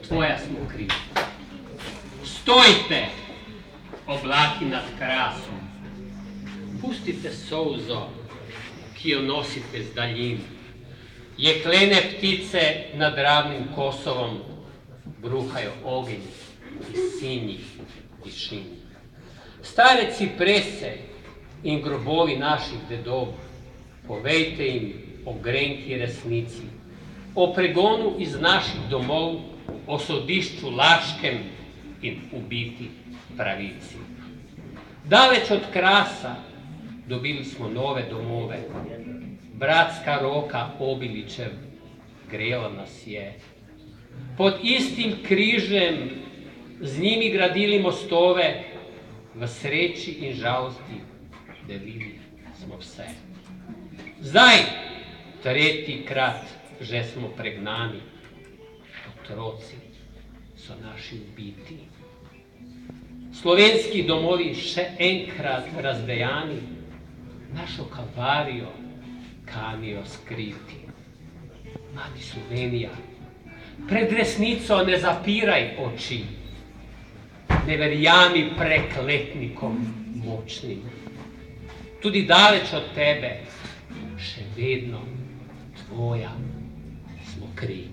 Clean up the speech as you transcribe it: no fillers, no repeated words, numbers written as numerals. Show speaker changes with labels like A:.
A: tvoja smo kriv. Stojte, oblaki nad krasom, pustite solzo, ki jo nosite z daljin. Jeklene ptice nad ravnim Kosovom bruhajo ogenj iz sinjih višin. Stare ciprese in grobovi naših dedov, povejte jim o grenki resnici, o pregonu iz naših domov, o sodišču laškem in ubiti pravici. Daleč od krasa dobili smo nove domove, bratska roka Obilićev grela nas je. Pod istim križem z njimi gradili mostove, v sreči in žalosti delili smo vse. Zdaj, tretjikrat že smo pregnani, otroci so naši ubiti. Slovenski domovi še enkrat razdejani, našo kalvarijo kanijo skriti. Mati Slovenija, pred resnico ne zapiraj oči, ne verjami prekletnikom močnim. Tudi daleč od tebe, še vedno tvoja smo kri.